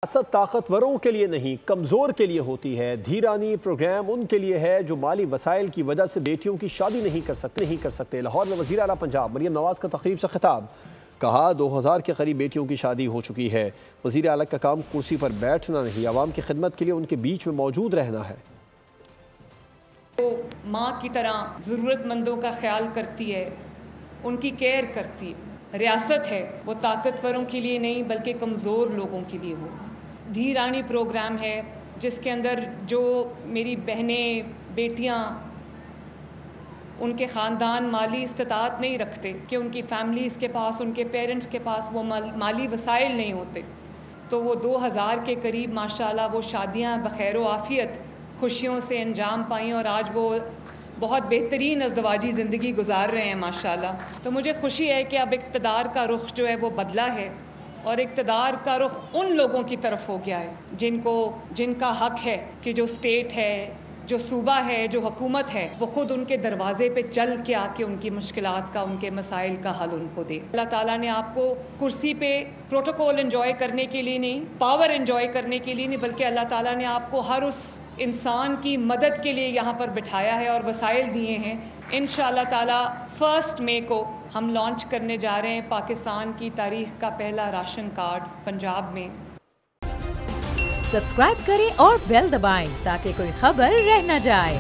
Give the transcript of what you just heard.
سیاست طاقتوروں کے لیے نہیں، کمزور کے لیے ہوتی ہے۔ دھیرانی پروگرام ان کے لیے ہے جو مالی وسائل کی وجہ سے بیٹیوں کی شادی نہیں کر سکتے۔ لاہور میں وزیر اعلیٰ پنجاب مریم نواز کا تقریب سے خطاب، کہا 2000 کے قریب بیٹیوں کی شادی ہو چکی ہے۔ وزیر اعلیٰ کا کام کرسی پر بیٹھنا نہیں، عوام کی خدمت کے لیے ان کے بیچ میں موجود رہنا ہے۔ وہ ماں کی طرح ضرورت مندوں کا خیال کرتی ہے، ان کی کیئر کرتی ہے۔ ریاست ہے وہ طاقتوروں کے لیے نہیں بلکہ کمزور لوگوں کے لیے ہو۔ دھیرانی پروگرام ہے جس کے اندر جو میری بہنیں بیٹیاں ان کے خاندان مالی استطاعت نہیں رکھتے کہ ان کی فیملیز کے پاس، ان کے پیرنٹس کے پاس وہ مالی وسائل نہیں ہوتے، تو وہ 2000 کے قریب ماشاءاللہ وہ شادیاں بخیر و عافیت خوشیوں سے انجام پائیں اور آج وہ بہت بہترین ازدواجی زندگی گزار رہے ہیں ماشاءاللہ۔ تو مجھے خوشی ہے کہ اب اقتدار کا رخ جو ہے وہ بدلا ہے اور اقتدار کا رخ ان لوگوں کی طرف ہو گیا ہے جن کا حق ہے کہ جو اسٹیٹ ہے، جو صوبہ ہے، جو حکومت ہے، وہ خود ان کے دروازے پہ چل کے آ کے ان کی مشکلات کا، ان کے مسائل کا حل ان کو دے۔ اللہ تعالیٰ نے آپ کو کرسی پہ پروٹوکول انجوائے کرنے کے لیے نہیں، پاور انجوائے کرنے کے لیے نہیں، بلکہ اللہ تعالیٰ نے آپ کو ہر اس انسان کی مدد کے لیے یہاں پر بٹھایا ہے اور وسائل دیے ہیں۔ انشاءاللہ تعالیٰ 1 مئی کو ہم لانچ کرنے جا رہے ہیں پاکستان کی تاریخ کا پہلا راشن کارڈ پنجاب میں۔ سبسکرائب کریں اور بیل دبائیں تاکہ کوئی خبر رہ نہ جائے۔